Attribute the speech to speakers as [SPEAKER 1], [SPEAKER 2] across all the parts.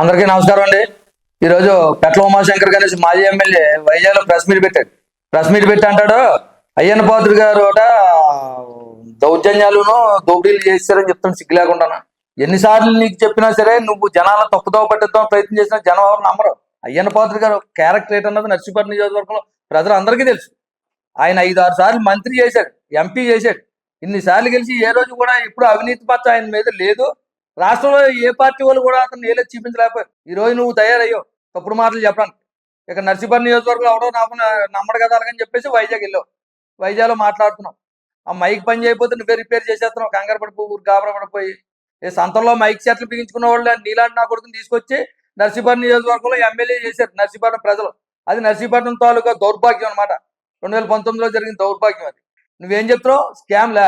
[SPEAKER 1] అందరికీ నమస్కారం అండి. ఈరోజు పెట్ల ఉమాశంకర్ గణేష్ మాజీ ఎమ్మెల్యే వైజాగ్లో ప్రెస్ మీట్ పెట్టాడు. ప్రెస్ మీట్ పెట్టి అంటాడు, అయ్యన్న పాత్రుడు గారు దౌర్జన్యాలను దోపిడీలు చేశారని చెప్తాను సిగ్గు లేకుండా. ఎన్నిసార్లు నీకు చెప్పినా సరే నువ్వు జనాల తప్పుదో పట్టిద్దాం ప్రయత్నం చేసినా జనం ఎవరు నమ్మరు. అయ్యన్న పాత్రుడు గారు క్యారెక్టర్ ఏంటన్నది నర్సీపట్నం నియోజకవర్గంలో ప్రజలు అందరికీ తెలుసు. ఆయన 5-6 సార్లు మంత్రి చేశాడు, ఎంపీ చేశాడు. ఇన్నిసార్లు గెలిచి ఏ రోజు కూడా ఇప్పుడు అవినీతి పచ్చ ఆయన మీద లేదు. రాష్ట్రంలో ఏ పార్టీ వాళ్ళు కూడా అతను ఏలేదు చూపించలేకపోయారు. ఈ రోజు నువ్వు తయారయ్యో తప్పుడు మాటలు చెప్పడానికి. ఇక నర్సీపట్నం నియోజకవర్గంలో ఎవడో నాకు నమ్మడు కదా అని చెప్పేసి వైజాగ్ వెళ్ళావు. వైజాగ్లో మాట్లాడుతున్నావు. ఆ మైక్ పని చేయకపోతే నువ్వే రిపేర్ చేసేస్తున్నావు. కంగారు పడిపోయి ఊరు గాబరా పడిపోయి ఏ సంతంలో మైక్ సెట్లు బిగించుకున్న వాళ్ళు నీలాంటి నా కొడుకుని తీసుకొచ్చి నర్సీపట్నం నియోజకవర్గంలో ఎమ్మెల్యే చేశారు నర్సీపట్నం ప్రజలు. అది నర్సీపట్నం తాలూకా దౌర్భాగ్యం అనమాట. 2019లో జరిగిన దౌర్భాగ్యం అది. నువ్వేం చెప్తున్నావు? స్కామ్లా.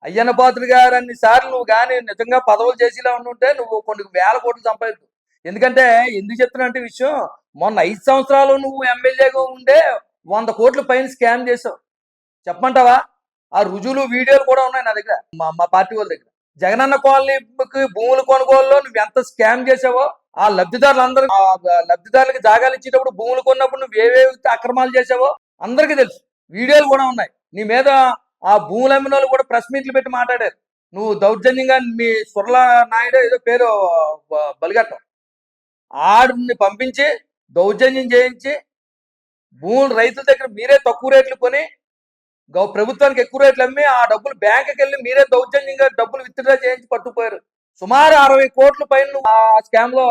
[SPEAKER 1] అయ్యన్న పాత్రుడు గారు అన్ని సార్లు నువ్వు కానీ నిజంగా పదవులు చేసేలా ఉంటే నువ్వు కొన్ని వేల కోట్లు సంపాదించు. ఎందుకంటే ఎందుకు చెప్తున్నా అంటే విషయం, మొన్న 5 సంవత్సరాలు నువ్వు ఎమ్మెల్యేగా ఉండే 100 కోట్ల పైన స్కామ్ చేసావు. చెప్పమంటావా? ఆ రుజువులు వీడియోలు కూడా ఉన్నాయి నా దగ్గర, మా పార్టీ వాళ్ళ దగ్గర. జగనన్న కాలనీకి భూములు కొనుగోలులో నువ్వు ఎంత స్కామ్ చేసావో, ఆ లబ్ధిదారులందరూ లబ్ధిదారులకి జాగాలు ఇచ్చేటప్పుడు భూములు కొన్నప్పుడు నువ్వు ఏవేవి అక్రమాలు చేసావో అందరికీ తెలుసు. వీడియోలు కూడా ఉన్నాయి నీ మీద. ఆ భూములు అమ్మిన వాళ్ళు కూడా ప్రెస్ మీట్లు పెట్టి మాట్లాడారు. నువ్వు దౌర్జన్యంగా మీ సుర్ల నాయుడు ఏదో పేరు బలిగట్టం ఆడిని పంపించి దౌర్జన్యం చేయించి భూములు రైతుల దగ్గర మీరే తక్కువ రేట్లు కొని ప్రభుత్వానికి ఎక్కువ రేట్లు అమ్మి ఆ డబ్బులు బ్యాంకుకి వెళ్ళి మీరే దౌర్జన్యంగా డబ్బులు విత్డ్రా చేయించి పట్టుకుపోయారు. సుమారు 60 కోట్ల పైన నువ్వు ఆ స్కామ్ లో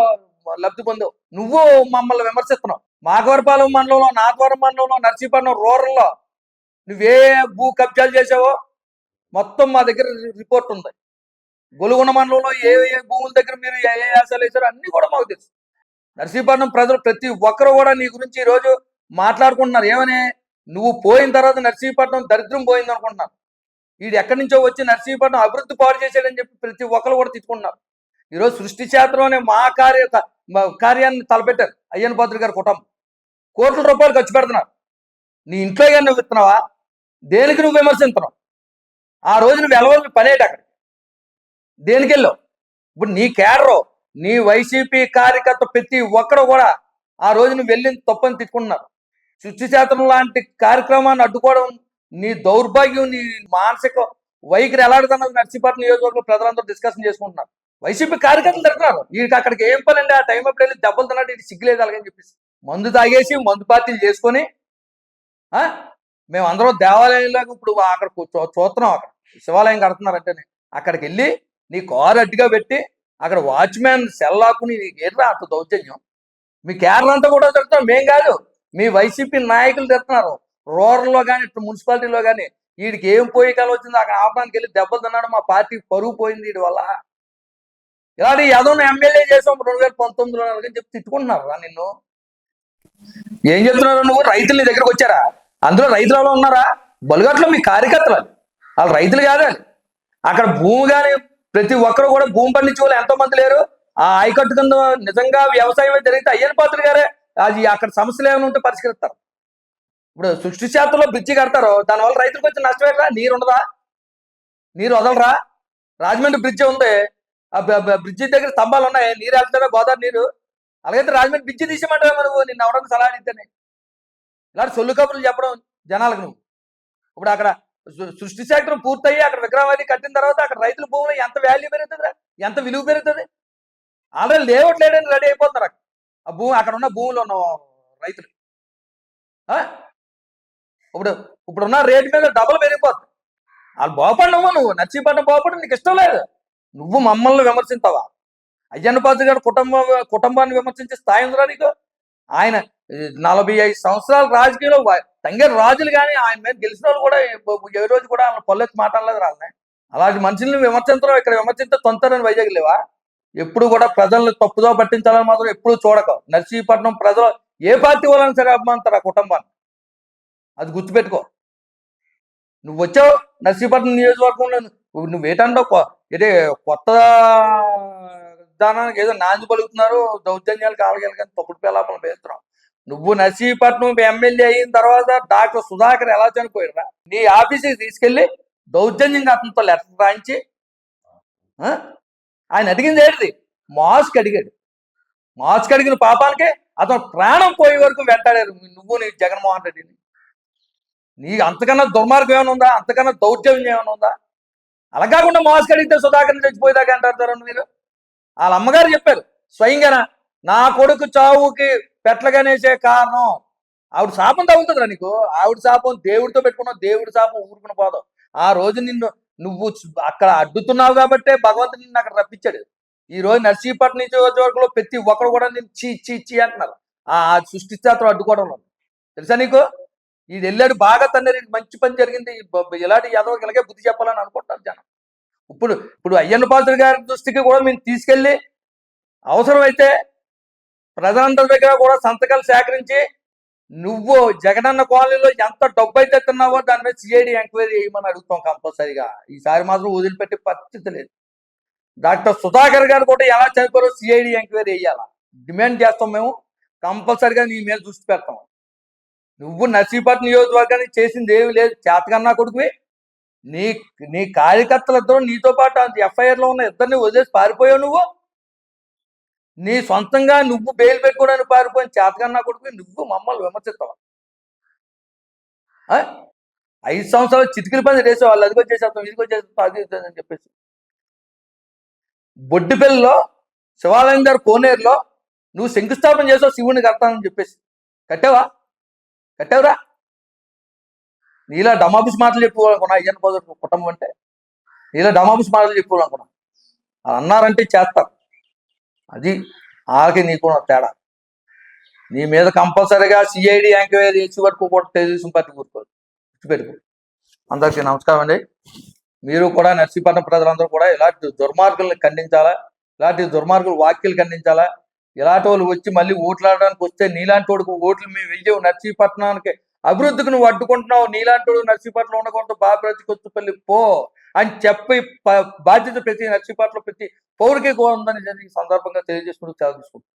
[SPEAKER 1] లబ్ధి పొందావు. నువ్వు మమ్మల్ని విమర్శిస్తున్నావు. మాకవరపాలెం మండలంలో, నాగవరం మండలంలో, నర్సీపట్నం రూరల్లో నువ్వే భూ కబ్జాలు చేసావో మొత్తం మా దగ్గర రిపోర్ట్ ఉంది. గొలుగున మండలంలో ఏ భూముల దగ్గర మీరు ఏ యాసాలు వేసారో అన్ని కూడా మాకు తెలుసు. నర్సీపట్నం ప్రజలు ప్రతి ఒక్కరు కూడా నీ గురించి ఈరోజు మాట్లాడుకుంటున్నారు. ఏమని? నువ్వు పోయిన తర్వాత నర్సీపట్నం దరిద్రం పోయింది అనుకుంటున్నారు. వీడు ఎక్కడి నుంచో వచ్చి నర్సీపట్నం అభివృద్ధి పాడు చేశాడని చెప్పి ప్రతి ఒక్కరు కూడా తిట్టుకుంటున్నారు. ఈరోజు సృష్టి క్షేత్రం అనే మా కార్యాన్ని తలపెట్టారు అయ్యన్న పాత్రుడు గారి కుటుంబం. కోట్ల రూపాయలు ఖర్చు పెడుతున్నారు. నీ ఇంట్లో కానీ నువ్వు ఇస్తున్నావా? దేనికి నువ్వు విమర్శిస్తున్నావు? ఆ రోజు నువ్వు వెళ్ళవలసిన పనేటి అక్కడ దేనికి వెళ్ళావు? ఇప్పుడు నీ కేడరు, నీ వైసీపీ కార్యకర్త ప్రతి ఒక్కరు కూడా ఆ రోజు నువ్వు వెళ్ళిన తప్పని తిట్టుకుంటున్నారు. సృష్టి శాస్త్రం లాంటి కార్యక్రమాన్ని అడ్డుకోవడం నీ దౌర్భాగ్యం, నీ మానసిక వైఖరి ఎలాంటిదన్నది నర్సీపట్నం నియోజకవర్గంలో ప్రజలందరూ డిస్కషన్ చేసుకుంటున్నారు. వైసీపీ కార్యకర్తలు తిడుతున్నారు. వీడికి అక్కడికి ఏం పని అండి, ఆ టైం అప్పుడు వెళ్ళి దెబ్బలు తిన్నాడు, ఇది సిగ్గులేదు అలాగని చెప్పేసి మందు తాగేసి మందు పార్టీలు చేసుకొని మేము అందరం దేవాలయంలో ఇప్పుడు అక్కడ చూస్తున్నాం. అక్కడ శివాలయం కడుతున్నారంటేనే అక్కడికి వెళ్ళి నీ కారు అడ్డుగా పెట్టి అక్కడ వాచ్మ్యాన్ సెల్లాకుని ఏట్రా అంత దౌర్జన్యం. మీ కేరళ అంతా కూడా తిడుతున్నాం, మేం కాదు, మీ వైసీపీ నాయకులు తిడుతున్నారు. రూరల్లో కానీ ఇటు మున్సిపాలిటీలో కానీ వీడికి ఏం పోయి కాలం వచ్చిందో అక్కడ ఆపడానికి వెళ్ళి దెబ్బలు తిన్నాడు. మా పార్టీ పరువు పోయింది వీడి వల్ల. ఇలాంటి ఏదో ఎమ్మెల్యే చేసాం 2019లో అని చెప్పి తిట్టుకుంటున్నారు నిన్ను. ఏం చెప్తున్నారు? నువ్వు రైతులు నీ దగ్గరకు వచ్చారా? అందులో రైతులలో ఉన్నారా? బలుగట్లో మీ కార్యకర్తలు వాళ్ళు రైతులు కాదు. అక్కడ భూమి కానీ ప్రతి ఒక్కరు కూడా భూమి పండించే వాళ్ళు ఎంతో మంది లేరు. ఆ ఆయకట్టు కింద నిజంగా వ్యవసాయం జరిగితే అయ్యన్న పాత్రుడు గారే అది అక్కడ సమస్యలు ఏమైనా ఉంటే పరిష్కరిస్తారు. ఇప్పుడు సృష్టి శాతంలో బ్రిడ్జి కడతారు, దానివల్ల రైతులకు వచ్చి నష్టమేట్రా? నీరు ఉండదా? నీరు వదలరా? రాజమండ్రి బ్రిడ్జి ఉంది, ఆ బ్రిడ్జి దగ్గర స్తంభాలు ఉన్నాయి, నీరు వెళ్తారా గోదావరి నీరు? అలాగైతే రాజమండ్రి బ్రిడ్జి తీసేమంటావా నువ్వు? నిన్ను ఎవరైనా సలహా అడిగితేనే ఇలాంటి సొల్లు కబుర్లు చెప్పడం జనాలకు నువ్వు. ఇప్పుడు అక్కడ సృష్టి శాస్త్రం పూర్తయ్యి అక్కడ విగ్రహాన్ని కట్టిన తర్వాత అక్కడ రైతుల భూములు ఎంత వాల్యూ పెరుగుతుంది, ఎంత విలువ పెరుగుతుంది? ఆల్రెడీ లేఅవుట్ లేడని రెడీ అయిపోతున్నారు ఆ భూమి, అక్కడ ఉన్న భూములు ఉన్న రైతులు. ఇప్పుడున్న రేటు మీద డబుల్ పెరిగిపోతుంది. వాళ్ళు బాగుపడి నువ్వు నర్సీపట్నం బాగుపడి నీకు ఇష్టం లేదు. నువ్వు మమ్మల్ని విమర్శించావా? అయ్యన్న పాత్రుడు గారి కుటుంబాన్ని విమర్శించే స్థాయి ఉందిరా నీకు? ఆయన 45 సంవత్సరాల రాజకీయంలో తంగేరు రాజులు కానీ ఆయన మీద గెలిచిన వాళ్ళు కూడా ఏ రోజు కూడా ఆయన పల్లెత్తి మాట్లాడలేదు రాలనే. అలాంటి మనుషుల్ని విమర్శించడం ఇక్కడ విమర్శించే తొంతరని వైజాగ్ లేవా? ఎప్పుడు కూడా ప్రజలను తప్పుదో పట్టించాలని మాత్రం ఎప్పుడు చూడక. నర్సీపట్నం ప్రజలు ఏ పార్టీ వాళ్ళని సరే అభిమానిస్తారు ఆ కుటుంబాన్ని, అది గుర్తుపెట్టుకో. నువ్వు వచ్చావు నర్సీపట్నం నియోజకవర్గంలో నువ్వేటంటావు? ఇదే కొత్త విధానానికి ఏదో నాంది పలుకుతున్నారు, దౌర్జన్యాలు కాలగలి కానీ తప్పుడు పేలాపలు పేస్తున్నావు. నువ్వు నర్సీపట్నం ఎమ్మెల్యే అయిన తర్వాత డాక్టర్ సుధాకర్ ఎలా చనిపోయారా? నీ ఆఫీస్కి తీసుకెళ్లి దౌర్జన్యంగా అతనితో లెటర్ రాయించి ఆయన అడిగింది ఏంటిది? మాస్క్ అడిగాడు. మార్చి కడిగిన పాపానికి అతను ప్రాణం పోయే వరకు వెంటాడారు నువ్వు నీ జగన్మోహన్ రెడ్డిని. నీ అంతకన్నా దుర్మార్గం ఏమైనా ఉందా? అంతకన్నా దౌర్జన్యం ఏమైనా ఉందా? అలా కాకుండా మార్చి కడిగితే సుధాకర్ చచ్చిపోయేదాకా అంటారు మీరు. వాళ్ళ అమ్మగారు చెప్పారు స్వయంగా, నా కొడుకు చావుకి పెట్లగనేసే కారణం ఆవిడ శాపం తగులుతుందిరా నీకు. ఆవిడ శాపం దేవుడితో పెట్టుకున్నావు, దేవుడి శాపం ఊరుకుని పోదావు. ఆ రోజు నువ్వు అక్కడ అడ్డుతున్నావు కాబట్టే భగవంతుడు నిన్ను అక్కడ రప్పించాడు. ఈ రోజు నర్సీపట్నం నియోజకవర్గంలో ప్రతి ఒక్కరు కూడా నేను చీ అంటున్నారు. ఆ సృష్టిస్తే అతను అడ్డుకోవడంలో తెలుసా నీకు. ఈ వెళ్ళాడు బాగా తన్నరి, మంచి పని జరిగింది, ఇలాంటి యాదవ్ ఇలాగే బుద్ధి చెప్పాలని అనుకుంటారు జనం. ఇప్పుడు అయ్యన్న పాత్రుడు గారి దృష్టికి కూడా మేము తీసుకెళ్ళి అవసరమైతే ప్రజలందరి దగ్గర కూడా సంతకాలు సేకరించి నువ్వు జగనన్న కాలనీలో ఎంత డబ్బు అయితే తిన్నావో దాని మీద సిఐడి ఎంక్వైరీ చేయమని అడుగుతాం కంపల్సరీగా. ఈసారి మాత్రం వదిలిపెట్టే పరిస్థితి లేదు. డాక్టర్ సుధాకర్ గారు కూడా ఎలా చనిపోయారో సిఐడి ఎంక్వైరీ చేయాలా డిమాండ్ చేస్తాం మేము. కంపల్సరీగా నీ మీద దృష్టి పెడతాం. నువ్వు నర్సీపట్నం నియోజకవర్గానికి చేసింది ఏమి లేదు. చేతకన్నా కొడుకువి నీ కార్యకర్తలతో నీతో పాటు ఎఫ్ఐఆర్లో ఉన్న ఇద్దరిని వదిలేసి పారిపోయావు నువ్వు. నీ సొంతంగా నువ్వు బెయిల్ పెట్టుకోవడానికి పారిపోయిన చేతకన్నా కొడుకు నువ్వు మమ్మల్ని విమర్శిస్తావా? 5 సంవత్సరాలు చితికిల పని చేసే వాళ్ళు అదిగో చేసేస్తాం ఇదిగో చేసేస్తాం అది అని చెప్పేసి. బొడ్డిపల్లిలో శివాలయం గారు కోనేరులో నువ్వు శంకుస్థాపన చేసావు శివుని కడతానని చెప్పేసి. కట్టావురా? నీలా డమాబుస్ మాటలు చెప్పుకోవాలనుకున్నా అయ్యన్న పోదు కుటుంబం అంటే. నీలా డమాబుస్ మాటలు చెప్పుకోవాలనుకున్నా. అన్నారంటే చేస్తారు. అది ఆకి నీకు తేడా. నీ మీద కంపల్సరీగా సిఐడి ఎంక్వైరీ చేసి వరకు కూడా తెలుగుదేశం పార్టీ గుర్తుపెట్టుకో. అందరికీ నమస్కారం అండి. మీరు కూడా నర్సీపట్నం ప్రజలందరూ కూడా ఇలాంటి దుర్మార్గుల్ని ఖండించాలా, ఇలాంటి దుర్మార్గులు వాక్యాలు ఖండించాలా. ఇలాంటి వాళ్ళు వచ్చి మళ్ళీ ఓట్లాడడానికి వస్తే నీలాంటి వాడికి ఓట్లు మేము వెయ్యవు. నర్సీపట్నానికి అభివృద్ధికి నువ్వు అడ్డుకుంటున్నావు. నీలాంటి వాడు నర్సీపట్నం ఉండకుండా బాబు కొత్తపల్లి పో అని చెప్పి బాధ్యత ప్రతి నర్సీపట్నం ప్రతి పౌరుకి ఉందని సందర్భంగా తెలియజేసుకుంటూ చాలా తీసుకుంటాం.